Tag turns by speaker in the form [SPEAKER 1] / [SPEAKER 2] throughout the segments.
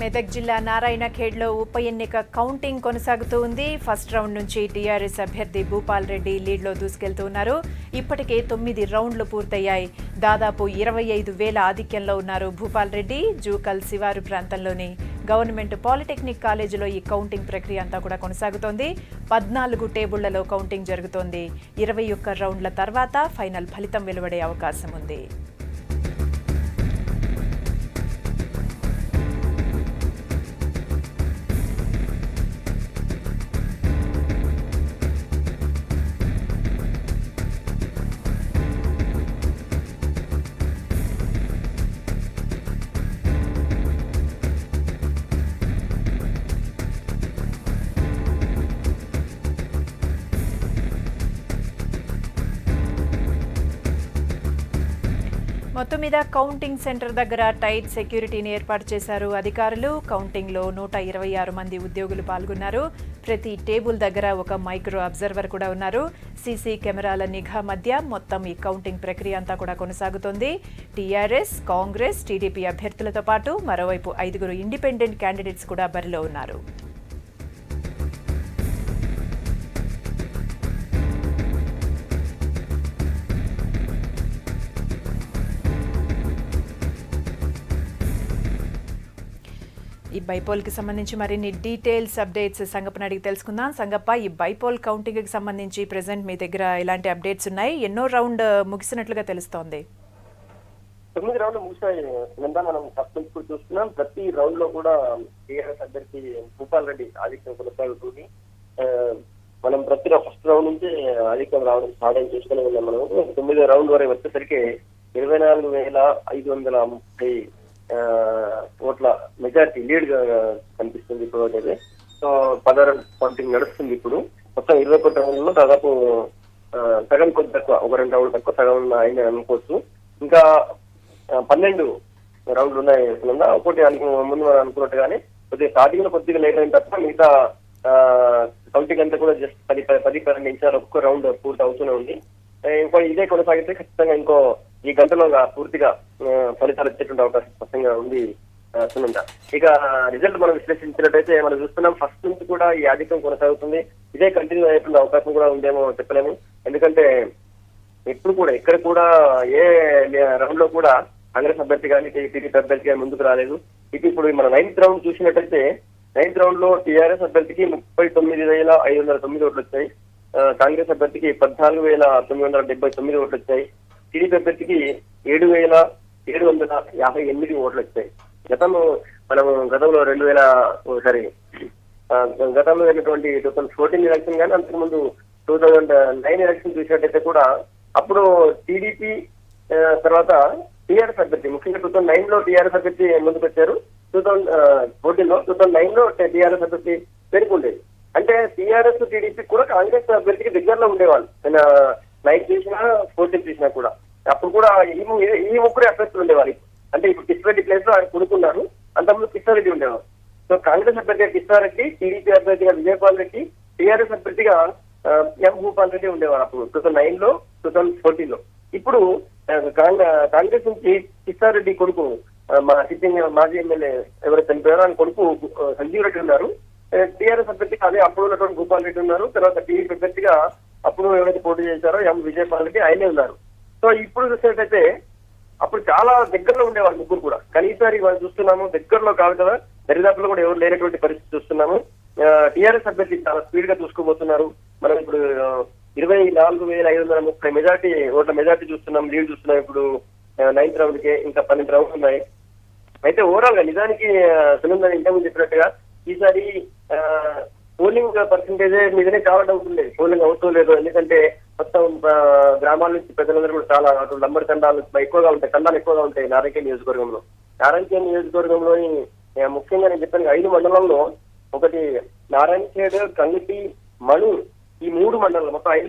[SPEAKER 1] మెదక్ జిల్లా నారాయణఖేడ్లో ఉప ఎన్నిక కౌంటింగ్ కొనసాగుతూ ఉంది. ఫస్ట్ రౌండ్ నుంచి టీఆర్ఎస్ అభ్యర్థి భూపాల్ రెడ్డి లీడ్లో దూసుకెళ్తున్నారు. ఇప్పటికే 9 రౌండ్లు పూర్తయ్యాయి. దాదాపు 25,000 ఆధిక్యంలో ఉన్నారు భూపాల్ రెడ్డి. జూకల్ శివారు ప్రాంతంలోని గవర్నమెంట్ పాలిటెక్నిక్ కాలేజీలో ఈ కౌంటింగ్ ప్రక్రియ అంతా కూడా కొనసాగుతోంది. 14 టేబుళ్లలో కౌంటింగ్ జరుగుతోంది. 21 రౌండ్ల తర్వాత ఫైనల్ ఫలితం వెలువడే అవకాశం ఉంది. మొత్తం మీద కౌంటింగ్ సెంటర్ దగ్గర టైట్ సెక్యూరిటీని ఏర్పాటు చేశారు అధికారులు. కౌంటింగ్లో 126 మంది ఉద్యోగులు పాల్గొన్నారు. ప్రతి టేబుల్ దగ్గర ఒక మైక్రో అబ్జర్వర్ కూడా ఉన్నారు. సీసీ కెమెరాల నిఘా మధ్య మొత్తం ఈ కౌంటింగ్ ప్రక్రియ అంతా కూడా కొనసాగుతోంది. టీఆర్ఎస్, కాంగ్రెస్, టీడీపీ అభ్యర్థులతో పాటు మరోవైపు 5 ఇండిపెండెంట్ క్యాండిడేట్స్ కూడా బరిలో ఉన్నారు. ఈ బైపోల్కి సంబంధించి మరిన్ని డీటెయిల్స్ అప్డేట్స్ సంగప్పని అడిగి తెలుసుకుందాం. సంగప్ప, ఈ బైపోల్ కౌంటింగ్కి సంబంధించి ప్రెసెంట్ మీ దగ్గర ఎలాంటి అప్డేట్స్ ఉన్నాయి? ఎన్నో రౌండ్ ముగిసినట్లుగా తెలుస్తోంది?
[SPEAKER 2] 9 రౌండ్లు ముగిసాయి. మనం ఫస్ట్ నుంచి కూడా చూస్తున్నాం. ప్రతి రౌండ్ లో కూడా టీఆర్ఎస్ అభ్యర్థి భూపాల్ రెడ్డి ఆధిక్యం కొనసాగుతుంది. మనం ప్రతి ఫస్ట్ రౌండ్ నుంచి ఆధిక్యం రావడం సాధన చేసుకుని ఉన్నాం. మనం 9 రౌండ్ వరకు వచ్చేసరికి 24,530 ఓట్ల మెజార్టీ లీడ్ గా కనిపిస్తుంది ఇప్పుడు. అయితే సో 16 కౌంటింగ్ నడుస్తుంది ఇప్పుడు. మొత్తం 21 రౌండ్లలో దాదాపు సగం కొద్ది తక్కువ, 1-2 రౌండ్లు తక్కువ సగం అయింది అనుకోవచ్చు. ఇంకా 12 రౌండ్లు ఉన్నాయి. ఒకటి ముందు మనం అనుకున్నట్టుగానే కొద్దిగా స్టార్టింగ్ లో కొద్దిగా లేట్ అయిన తప్ప మిగతా కౌంటింగ్ అంతా కూడా జస్ట్ 10-12 నిమిషాలు ఒక్కొక్క రౌండ్ పూర్తి అవుతూనే ఉంది. ఇంకో ఇదే కొనసాగితే ఖచ్చితంగా ఇంకో ఈ గంటలో పూర్తిగా ఫలితాలు వచ్చేటువంటి అవకాశం స్పష్టంగా ఉంది సునంద. ఇక రిజల్ట్ మనం విశ్లేషించినట్టయితే మనం చూస్తున్నాం ఫస్ట్ నుంచి కూడా ఈ ఆధిక్యం కొనసాగుతుంది. ఇదే కంటిన్యూ అయ్యేటువంటి అవకాశం కూడా ఉందేమో చెప్పలేము. ఎందుకంటే ఎప్పుడు కూడా ఇక్కడ కూడా ఏ రౌండ్ లో కూడా కాంగ్రెస్ అభ్యర్థి కానీ టీడీపీ అభ్యర్థి కానీ ముందుకు రాలేదు. ఇది ఇప్పుడు మన 9th రౌండ్ చూసినట్టయితే 9th రౌండ్ లో టీఆర్ఎస్ అభ్యర్థికి 39,509 ఓట్లు వచ్చాయి. కాంగ్రెస్ అభ్యర్థికి 14,979 ఓట్లు వచ్చాయి. టీడీపీ అభ్యర్థికి 7,758 ఓట్లు వచ్చాయి. గతంలో గతంలో జరిగినటువంటి 2014 ఎలక్షన్ కానీ అంతకుముందు 2009 ఎలక్షన్ చూసినట్టయితే కూడా అప్పుడు టీడీపీ తర్వాత టీఆర్ఎస్ అభ్యర్థి, ముఖ్యంగా 2009 లో టీఆర్ఎస్ అభ్యర్థి ముందుకు వచ్చారు. 2009 లో టీఆర్ఎస్ అభ్యర్థి పేరుకుండేది. అంటే టీఆర్ఎస్ టీడీపీ కూడా కాంగ్రెస్ అభ్యర్థికి దగ్గరలో ఉండేవాళ్ళు. 9 చూసినా 14 చూసినా కూడా అప్పుడు కూడా ఈ ముగ్గురే అభ్యర్థులు ఉండేవాళ్ళు. అంటే ఇప్పుడు కిషోరెడ్డి ప్లేస్ లో ఆయన కొనుక్కున్నారు. అంతకుముందు కిషోరెడ్డి ఉండేవారు. సో కాంగ్రెస్ అభ్యర్థిగా కిషోరెడ్డి, టీడీపీ అభ్యర్థిగా విజయపాల్ రెడ్డి, టీఆర్ఎస్ అభ్యర్థిగా ఎం భూపాల్ రెడ్డి ఉండేవారు అప్పుడు 2009 లో 2014 లో. ఇప్పుడు కాంగ్రెస్ నుంచి కిషోరెడ్డి కొడుకు మా సిట్టింగ్ మాజీ ఎమ్మెల్యే ఎవరైతే చనిపోయారో ఆయన కొడుకు సంజీవ్ రెడ్డి ఉన్నారు. టీఆర్ఎస్ అభ్యర్థిగా అదే అప్పుడు ఉన్నటువంటి భూపాల్ రెడ్డి ఉన్నారు. తర్వాత టీడీపీ అభ్యర్థిగా అప్పుడు ఎవరైతే పోటీ చేశారో ఎం విజయపాల్ రెడ్డి ఆయనే ఉన్నారు. సో ఇప్పుడు చూసినట్టయితే అప్పుడు చాలా దగ్గరలో ఉండేవాళ్ళు ముగ్గురు కూడా. కనీసం మనం చూస్తున్నాము దగ్గరలో కాదు కదా, దరిదాపులో కూడా ఎవరు లేనటువంటి పరిస్థితి చూస్తున్నాము. టీఆర్ఎస్ అభ్యర్థి చాలా స్పీడ్ గా చూసుకోబోతున్నారు. మనం ఇప్పుడు 24,530 ఓట్ల మెజార్టీ చూస్తున్నాం, లీడ్ చూస్తున్నాం. ఇప్పుడు 9th రౌండ్ కి ఇంకా 12 రౌండ్లు ఉన్నాయి. అయితే ఓవరాల్ గా నిజానికి సునందని ఇంతకుముందు చెప్పినట్టుగా ఈసారి పోలింగ్ పర్సంటేజ్ మీదనే చాలా డౌట్ ఉండేది. పోలింగ్ అవుతూ లేదు. ఎందుకంటే మొత్తం గ్రామాల నుంచి ప్రజలందరూ కూడా చాలా లంబడి తండాలు ఎక్కువగా ఉంటాయి, తండాలు ఎక్కువగా ఉంటాయి నారాయణఖేడ్ నియోజకవర్గంలో. నారాయణఖేడ్ నియోజకవర్గంలోని ముఖ్యంగా నేను చెప్పాను 5 మండలాల్లో ఒకటి నారాయణఖేడ్, కంగిటి, మణు, ఈ 3 మండలాలు, మొత్తం 5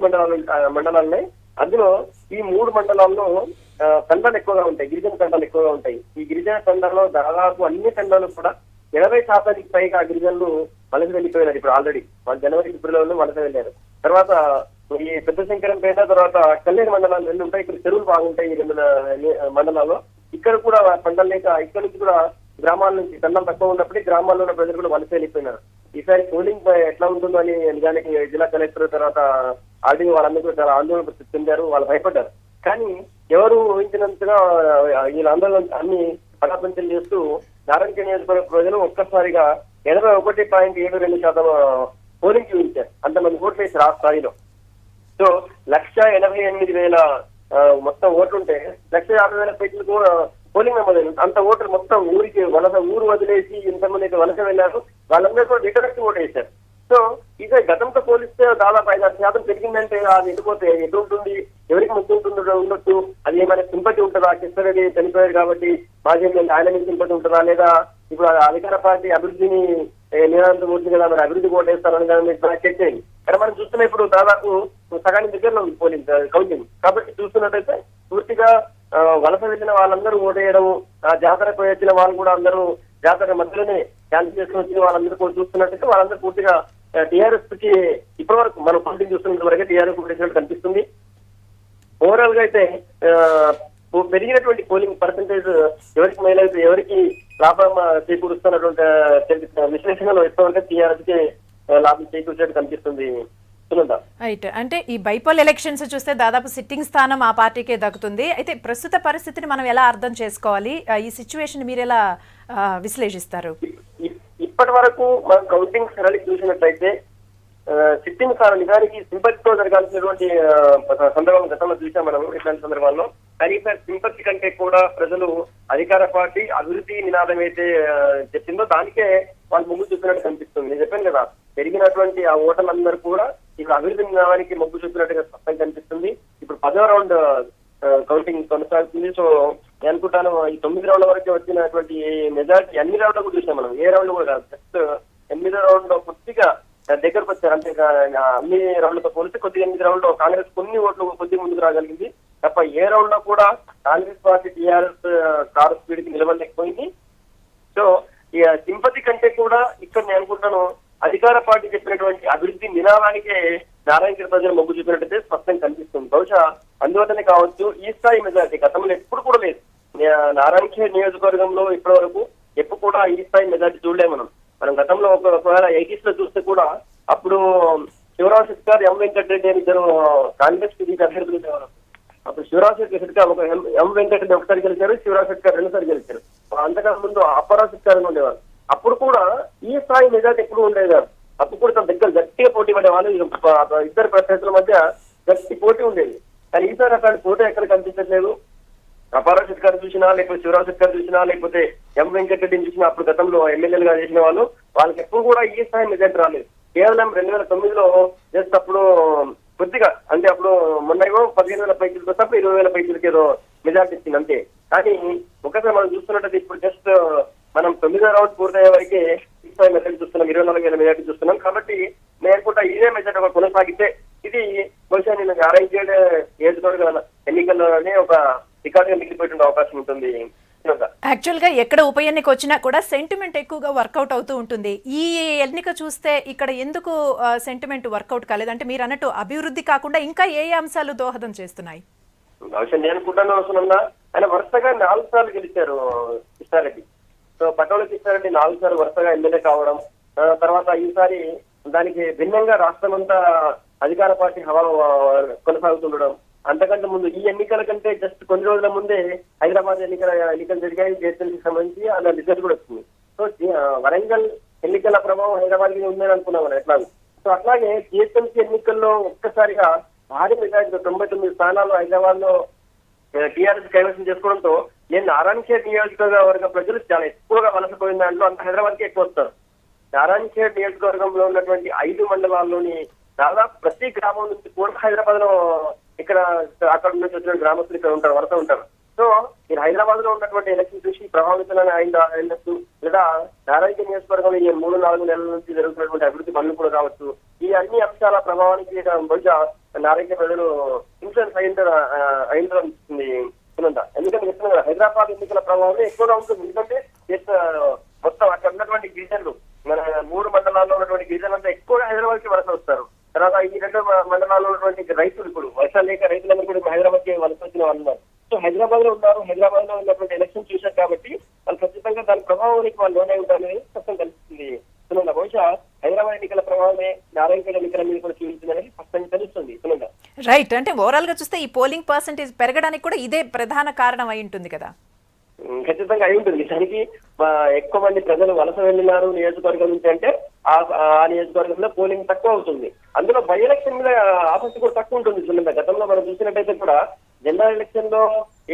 [SPEAKER 2] మండలాలున్నాయి. అందులో ఈ 3 మండలాల్లో తండాలు ఎక్కువగా ఉంటాయి, గిరిజన తండాలు ఎక్కువగా ఉంటాయి. ఈ గిరిజన తండాల్లో దాదాపు అన్ని తండాలు కూడా 80% పైగా గిరిజనులు వలస వెళ్ళిపోయినారు. ఇప్పుడు ఆల్రెడీ వాళ్ళు జనవరి, ఫిబ్రవరిలో వలస వెళ్ళారు. తర్వాత ఈ పెద్ద శంకరంపేట, తర్వాత కళ్యాణ మండలాలు 2 ఉంటాయి. ఇక్కడ చెరువులు బాగుంటాయి ఈ 2 మండలాల్లో. ఇక్కడ కూడా పంటలు లేక ఇక్కడ నుంచి కూడా గ్రామాల నుంచి కన్నా తక్కువ ఉన్నప్పటికీ గ్రామాల్లో ఉన్న ప్రజలు కూడా వలస వెళ్ళిపోయినారు. ఈసారి పోలింగ్ ఎట్లా ఉంటుందో అని నిజానికి జిల్లా కలెక్టర్ తర్వాత ఆర్డీఓ వాళ్ళందరూ కూడా చాలా ఆందోళన చెందారు, వాళ్ళు భయపడ్డారు. కానీ ఎవరు ఊహించినంతగా వీళ్ళ ఆందోళన అన్ని పటాపంచలు చేస్తూ నారాయణఖేడ్ నియోజకవర్గ ప్రజలు ఒక్కసారిగా 81.72% పోలింగ్ చూపించారు. అంతమంది ఓట్లు వేసి ఆ స్థాయిలో. సో 1,88,000 మొత్తం ఓట్లుంటే 1,50,000 పైకి పోలింగ్ నమోదైంది. అంత ఓట్లు మొత్తం ఊరు వదిలేసి ఇంతమంది అయితే వలస వెళ్ళారు, వాళ్ళందరూ కూడా రిటర్న్ ఓటు వేశారు. సో ఇదే గతంతో పోలిస్తే దాదాపు 5-6% పెరిగిందంటే అది ఎటు ఉంటుంది, ఎవరికి ఉండొచ్చు, అది ఏమైనా సింపతి ఉంటుందా? కిషన్ చనిపోయారు కాబట్టి మాజీ ఆయన మీద సింపతి ఉంటుందా, లేదా ఇప్పుడు అధికార పార్టీ అభివృద్ధిని నిరాంతం ఉంటుంది కదా, మరి అభివృద్ధి ఓటేస్తారని చెక్ చేయండి. కానీ మనం చూస్తున్న ఇప్పుడు దాదాపు సగానికి దగ్గరలో ఉంది పోలింగ్ కౌంటింగ్. కాబట్టి చూస్తున్నట్టయితే పూర్తిగా వలస వెళ్ళిన వాళ్ళందరూ ఓటేయడం, జాతరకు వచ్చిన వాళ్ళు కూడా అందరూ జాతర మధ్యలోనే క్యాన్సిల్ చేసుకుని వచ్చిన వాళ్ళందరూ కూడా చూస్తున్నట్టయితే వాళ్ళందరూ పూర్తిగా టీఆర్ఎస్ కి ఇప్పటి వరకు మనం కౌంటింగ్ చూస్తున్నంత వరకే టీఆర్ఎస్ ఓటేసినట్టు కనిపిస్తుంది. ఓవరాల్ గా అయితే పెరిగినటువంటి పోలింగ్ పర్సెంటేజ్ ఎవరికి మేలైతే ఎవరికి లాభం చేకూరుస్తున్నటువంటి విశ్లేషణలో ఎక్కువ ఉంటే టీఆర్ఎస్ కి లాభం చేకూర్చినట్టు కనిపిస్తుంది.
[SPEAKER 1] రైట్. అంటే ఈ బైపోల్ ఎలక్షన్స్ చూస్తే దాదాపు సిట్టింగ్ స్థానం ఆ పార్టీకే దక్కుతుంది. అయితే ప్రస్తుత పరిస్థితిని మనం ఎలా అర్థం చేసుకోవాలి, ఈ సిచ్యువేషన్ మీరు ఎలా విశ్లేషిస్తారు?
[SPEAKER 2] ఇప్పటి వరకు మనం కౌంటింగ్ సరళి చూసినట్లయితే సిట్టింగ్ స్థానం నిజానికి సింపతితో జరగాల్సినటువంటి సందర్భం గతంలో చూసాం మనం ఇట్లాంటి సందర్భాల్లో. కానీ ఈసారి సింపతి కంటే కూడా ప్రజలు అధికార పార్టీ అభివృద్ధి నినాదం అయితే చెప్పిందో దానికే వాళ్ళు మొగ్గు చూపినట్టు కనిపిస్తుంది. నేను చెప్పాను కదా, పెరిగినటువంటి ఆ ఓటర్లందరూ కూడా ఇప్పుడు అభివృద్ధి నినాదానికి మొగ్గు చూపినట్టుగా స్పష్టంగా కనిపిస్తుంది. ఇప్పుడు 10వ రౌండ్ కౌంటింగ్ కొనసాగుతుంది. సో నేను అనుకుంటాను ఈ 9 రౌండ్ల వరకు వచ్చినటువంటి మెజారిటీ అన్ని రౌండ్లు కూడా చూసాం మనం, ఏ రౌండ్ కూడా కాదు, జస్ట్ 8వ రౌండ్ లో కొద్దిగా దగ్గరకు వచ్చారు. అంటే అన్ని రౌండ్లతో పోలిస్తే కొద్దిగా 8 రౌండ్ లో కాంగ్రెస్ కొన్ని ఓట్లు కొద్దిగా ముందుకు రాగలిగింది తప్ప ఏ రౌండ్ లో కూడా Congress party TRS car speed కి నిలవలేకపోయింది. సో ఈ సింపతి కంటే కూడా ఇక్కడ నేను అనుకుంటాను అధికార పార్టీ చెప్పినటువంటి అభివృద్ధి నినాదానికే నారాయణఖేడ్ ప్రజలు మొగ్గు చూపినట్టయితే స్పష్టంగా కనిపిస్తుంది. బహుశా అందువల్లనే కావచ్చు ఈ స్థాయి మెజారిటీ గతంలో ఎప్పుడు కూడా లేదు. నారాయణఖేడ్ నియోజకవర్గంలో ఇప్పటి వరకు ఎప్పుడు కూడా ఈ స్థాయి మెజారిటీ చూడలేము మనం గతంలో ఒకవేళ 80s లో చూస్తే కూడా అప్పుడు శివరాజ్ శెట్టి గారు, ఎం వెంకటరెడ్డి అని ఇద్దరు కాంగ్రెస్ టీడీపీ అభ్యర్థులు ఉండేవారు. అప్పుడు శివరాజ్ శెట్టి గారు ఎం వెంకటరెడ్డి ఒకసారి గెలిచారు, శివరాజ్ శెట్టి గారు 2సారి గెలిచారు. అంతకన్నా ముందు అప్పారావు శెట్టి గారు ఉండేవారు. అప్పుడు కూడా ఈ స్థాయి మెజార్టీ ఎప్పుడు ఉండేది కాదు. అప్పుడు కూడా తన దగ్గర గట్టిగా పోటీ పడేవాళ్ళు, ఇద్దరు ప్రత్యర్థుల మధ్య గట్టి పోటీ ఉండేది. కానీ ఈసారి అట్లాంటి పోటీ ఎక్కడ కనిపించట్లేదు. అప్పారావు శెట్టి గారు చూసినా, లేకపోతే శివరాజ్ శెట్టి గారు చూసినా, లేకపోతే ఎం వెంకటరెడ్డిని చూసినా, అప్పుడు గతంలో ఎమ్మెల్యేలుగా చేసిన వాళ్ళకి ఎప్పుడు కూడా ఈ స్థాయి మెజార్టీ రాలేదు. కేవలం 2009లో జస్ట్ అప్పుడు కొద్దిగా, అంటే అప్పుడు మొన్న 15,000 పైసలకి వస్తే 20,000 పైసలకి ఏదో మెజార్టీ ఇచ్చింది అంతే. కానీ ఒకసారి మనం చూస్తున్నట్టు ఇప్పుడు జస్ట్ మనం 9వ రౌండ్ పూర్తయ్యే వరకే 6 మెజార్టీ చూస్తున్నాం, 24,000 మెజార్టీ చూస్తున్నాం. కాబట్టి నేను అనుకుంటా ఇదే మెజార్టీ కొనసాగితే ఇది బహుశా నేను నారాయణఖేడ్ నియోజకవర్గ ఎన్నికల్లోనే ఒక రికార్డుగా మిగిలిపోయే అవకాశం ఉంటుంది.
[SPEAKER 1] యాక్చువల్ గా ఎక్కడ ఉప ఎన్నిక వచ్చినా కూడా సెంటిమెంట్ ఎక్కువగా వర్కౌట్ అవుతూ ఉంటుంది. ఈ ఎన్నిక చూస్తే ఇక్కడ ఎందుకు సెంటిమెంట్ వర్కౌట్ కాలేదు? అంటే మీరు అన్నట్టు అభివృద్ధి కాకుండా ఇంకా ఏ అంశాలు దోహదం చేస్తున్నాయి?
[SPEAKER 2] బహుశా నేను అనుకుంటాను వస్తున్నా, ఆయన వరుసగా 4 సార్లు గెలిచారు కిషారెడ్డి. సో పటోల కిషారెడ్డి 4 సార్లు వరుసగా ఎమ్మెల్యే కావడం, తర్వాత ఈసారి దానికి భిన్నంగా రాష్ట్రం అంతా అధికార పార్టీ హవా కొనసాగుతుండడం. అంతకంటే ముందు ఈ ఎన్నికల కంటే జస్ట్ కొన్ని రోజుల ముందే హైదరాబాద్ ఎన్నికలు జరిగాయి, జిహెచ్ఎంసీకి సంబంధించి అలా రిజల్ట్ కూడా వచ్చింది. సో వరంగల్ ఎన్నికల ప్రభావం హైదరాబాద్ మీద ఉందని అనుకున్నాం మనం ఎట్లా. సో అట్లాగే జిహెచ్ఎంసీ ఎన్నికల్లో ఒక్కసారిగా భారీ మెజారిటీ 99 స్థానాలు హైదరాబాద్ లో టీఆర్ఎస్ కైవసం చేసుకోవడంతో నేను నారాయణఖేడ్ నియోజకవర్గ ప్రజలు చాలా ఎక్కువగా వలసపోయిన దాంట్లో అంత హైదరాబాద్ కి ఎక్కువ వస్తారు. నారాయణఖేడ్ నియోజకవర్గంలో ఉన్నటువంటి 5 మండలాల్లోని దాదాపు ప్రతి గ్రామం నుంచి కూడా హైదరాబాద్ లో ఇక్కడ అక్కడ నుంచి వచ్చిన గ్రామస్తులు ఇక్కడ ఉంటారు, వలస ఉంటారు. సో మీరు హైదరాబాద్ లో ఉన్నటువంటి ఎలక్షన్ చూసి ప్రభావితులని అయినట్టు, లేదా నారాయణఖేడ్ నియోజకవర్గంలో ఈ 3-4 నెలల నుంచి జరుగుతున్నటువంటి అభివృద్ధి పనులు కూడా కావచ్చు. ఈ అన్ని అంశాల ప్రభావానికి బహుశా నారాయణఖేడ్ ప్రజలు ఇన్ఫ్లుయెన్స్ అయింది. ఎందుకంటే చెప్తున్నా కదా, హైదరాబాద్ ఎన్నికల ప్రభావం ఎక్కువగా ఉంటుంది. ఎందుకంటే మొత్తం అక్కడ ఉన్నటువంటి గిరిజనులు, మన 3 మండలాల్లో ఉన్నటువంటి గిరిజనులంతా ఎక్కువగా హైదరాబాద్ కి వలస వస్తారు. తర్వాత ఈ 2 మండలాల్లో ఉన్నటువంటి రైతులు, ఇప్పుడు వర్షాలు లేక రైతులందరూ కూడా హైదరాబాద్ కి వలస వచ్చిన వాళ్ళు ఉన్నారు. సో హైదరాబాద్ లో ఉన్నారు, హైదరాబాద్ లో ఉన్నటువంటి ఎలక్షన్ చూశారు కాబట్టి వాళ్ళు ఖచ్చితంగా దాని ప్రభావం ప్రభావాలు లోనే ఉంటాయని స్పష్టం కనిపిస్తుంది. సునంద, బహుశా హైదరాబాద్ ఎన్నికల ప్రభావమే నారాయణఖేడ్ ఎన్నికల మీద కూడా చూపించిందనేది స్పష్టంగా తెలుస్తుంది. సునంద,
[SPEAKER 1] రైట్. అంటే ఓవరాల్ గా చూస్తే ఈ పోలింగ్ పర్సెంటేజ్ పెరగడానికి కూడా ఇదే ప్రధాన కారణం అయి ఉంటుంది కదా?
[SPEAKER 2] ఖచ్చితంగా అయి ఉంటుంది. దానికి ఎక్కువ మంది ప్రజలు వలస వెళ్ళినారు నియోజకవర్గం నుంచి అంటే ఆ నియోజకవర్గంలో పోలింగ్ తక్కువ అవుతుంది. అందులో బై ఎలక్షన్ మీద ఆసక్తి కూడా తక్కువ ఉంటుంది. సునంద, గతంలో మనం చూసినట్టయితే కూడా జనరల్ ఎలక్షన్ లో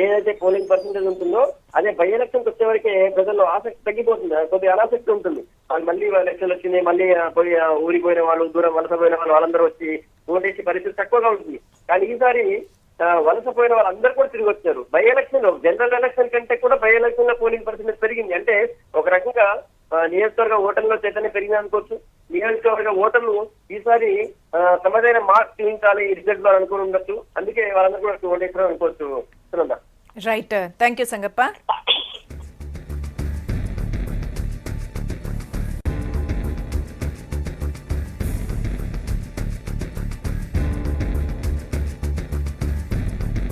[SPEAKER 2] ఏదైతే పోలింగ్ పర్సెంటేజ్ ఉంటుందో అదే బై ఎలక్షన్ వచ్చే వరకే ప్రజల్లో ఆసక్తి తగ్గిపోతుంది, కొద్దిగా అనాసక్తి ఉంటుంది. వాళ్ళు మళ్ళీ ఎలక్షన్ వచ్చింది, మళ్ళీ పోయి ఊరికి పోయిన వాళ్ళు, దూరం వలస పోయిన వాళ్ళు వాళ్ళందరూ వచ్చి ఓటేసి పరిస్థితి తక్కువగా ఉంటుంది. కానీ ఈసారి వలస పోయిన వాళ్ళందరూ కూడా తిరిగి వచ్చారు. బై ఎలక్షన్ జనరల్ ఎలక్షన్ కంటే కూడా బై ఎలక్షన్ లో పోలింగ్ పర్సెంటేజ్ పెరిగింది. అంటే ఒక రకంగా నియోజకవర్గ ఓటర్లలో చైతన్యం పెరిగింది అనుకోవచ్చు. నియోజకవర్గ ఓటర్లు ఈసారి తమదైన మార్క్ చూపించాలి ఈ రిజల్ట్ లో అనుకుని ఉండొచ్చు. అందుకే వాళ్ళందరూ కూడా ఓటేసారు అనుకోవచ్చు.
[SPEAKER 1] రైట్. Thank you Sangappa.